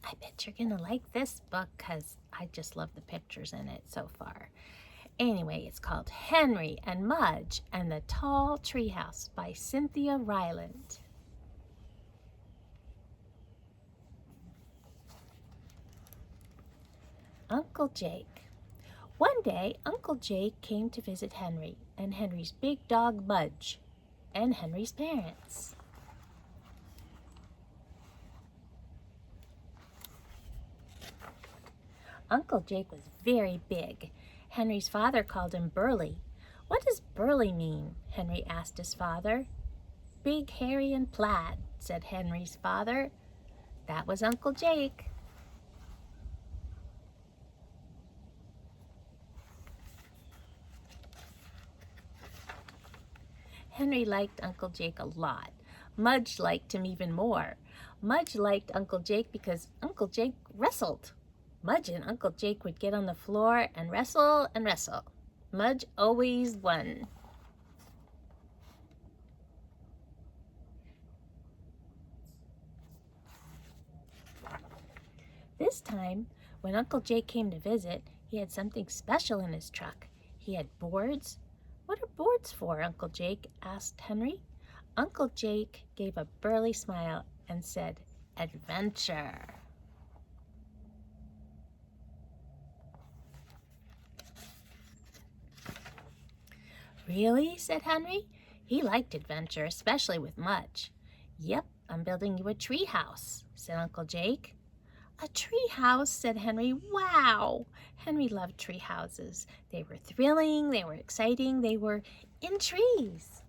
I bet you're gonna like this book because I just love the pictures in it so far. Anyway, it's called Henry and Mudge and the Tall Treehouse by Cynthia Ryland. Uncle Jake. One day, Uncle Jake came to visit Henry and Henry's big dog Mudge and Henry's parents. Uncle Jake was very big. Henry's father called him Burly. What does Burly mean? Henry asked his father. Big, hairy, and plaid, said Henry's father. That was Uncle Jake. Henry liked Uncle Jake a lot. Mudge liked him even more. Mudge liked Uncle Jake because Uncle Jake wrestled. Mudge and Uncle Jake would get on the floor and wrestle and wrestle. Mudge always won. This time, when Uncle Jake came to visit, he had something special in his truck. He had boards. What are boards for, Uncle Jake? Asked Henry. Uncle Jake gave a burly smile and said, Adventure. Really? Said Henry. He liked adventure, especially with Mudge. Yep, I'm building you a tree house, said Uncle Jake. A tree house, said Henry. Wow! Henry loved tree houses. They were thrilling, they were exciting, they were in trees.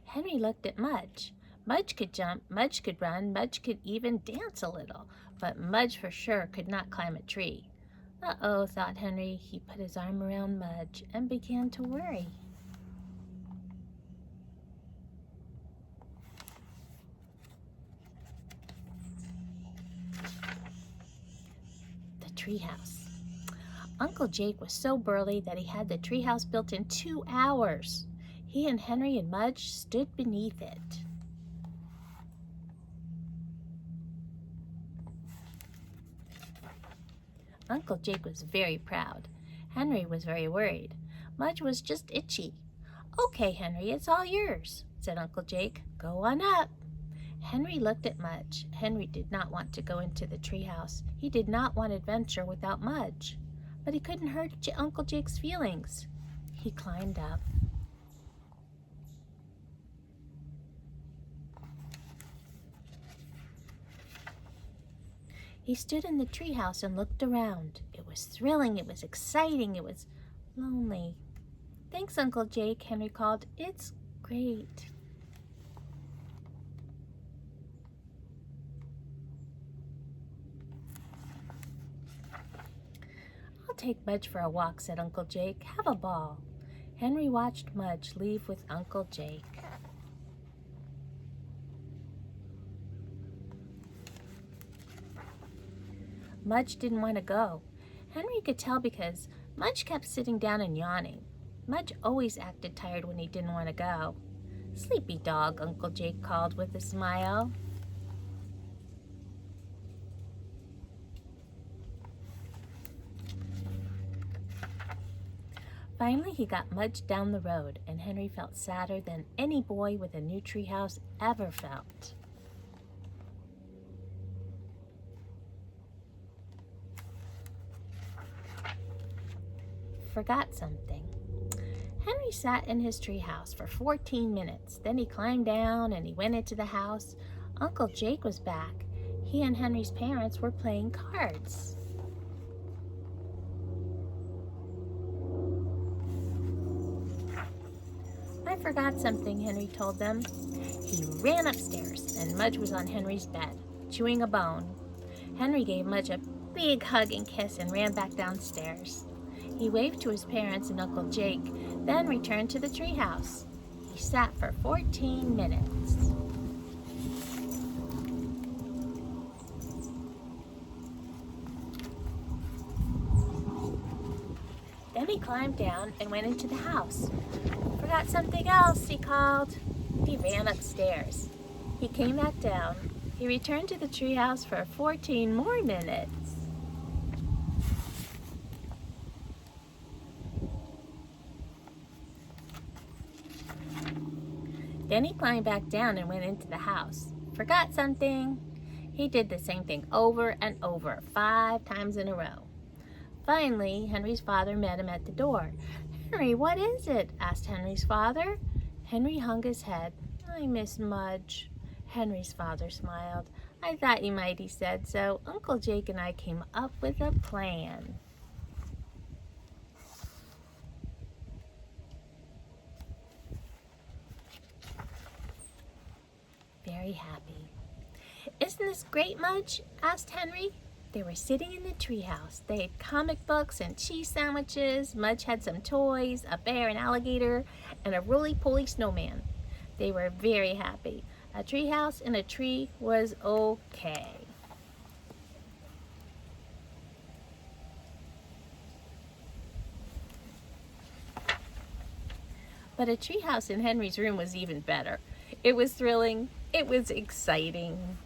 Henry looked at Mudge. Mudge could jump, Mudge could run, Mudge could even dance a little, but Mudge for sure could not climb a tree. Uh-oh, thought Henry. He put his arm around Mudge and began to worry. The treehouse. Uncle Jake was so burly that he had the treehouse built in 2 hours. He and Henry and Mudge stood beneath it. Uncle Jake was very proud. Henry was very worried. Mudge was just itchy. Okay, Henry, it's all yours, said Uncle Jake. Go on up. Henry looked at Mudge. Henry did not want to go into the treehouse. He did not want adventure without Mudge. But he couldn't hurt Uncle Jake's feelings. He climbed up. He stood in the treehouse and looked around. It was thrilling, it was exciting, it was lonely. Thanks, Uncle Jake, Henry called. It's great. I'll take Mudge for a walk, said Uncle Jake. Have a ball. Henry watched Mudge leave with Uncle Jake. Mudge didn't want to go. Henry could tell because Mudge kept sitting down and yawning. Mudge always acted tired when he didn't want to go. Sleepy dog, Uncle Jake called with a smile. Finally, he got Mudge down the road, and Henry felt sadder than any boy with a new treehouse ever felt. Forgot something. Henry sat in his treehouse for 14 minutes. Then he climbed down and he went into the house. Uncle Jake was back. He and Henry's parents were playing cards. I forgot something, Henry told them. He ran upstairs and Mudge was on Henry's bed, chewing a bone. Henry gave Mudge a big hug and kiss and ran back downstairs. He waved to his parents and Uncle Jake, then returned to the treehouse. He sat for 14 minutes. Then he climbed down and went into the house. Forgot something else, he called. He ran upstairs. He came back down. He returned to the treehouse for 14 more minutes. Then he climbed back down and went into the house. Forgot something. He did the same thing over and over, 5 times in a row. Finally, Henry's father met him at the door. "Henry, what is it?" asked Henry's father. Henry hung his head. "I miss Mudge." Henry's father smiled. "I thought you might," he said, "so Uncle Jake and I came up with a plan." Very happy. "Isn't this great, Mudge?" asked Henry. They were sitting in the treehouse. They had comic books and cheese sandwiches. Mudge had some toys, a bear, an alligator, and a roly-poly snowman. They were very happy. A treehouse in a tree was okay. But a treehouse in Henry's room was even better. It was thrilling. It was exciting.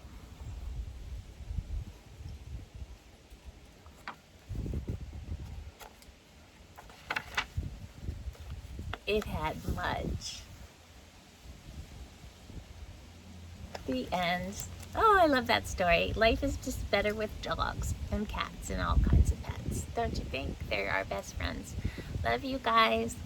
It had Mudge. The end. Oh, I love that story. Life is just better with dogs and cats and all kinds of pets. Don't you think? They're our best friends. Love you guys.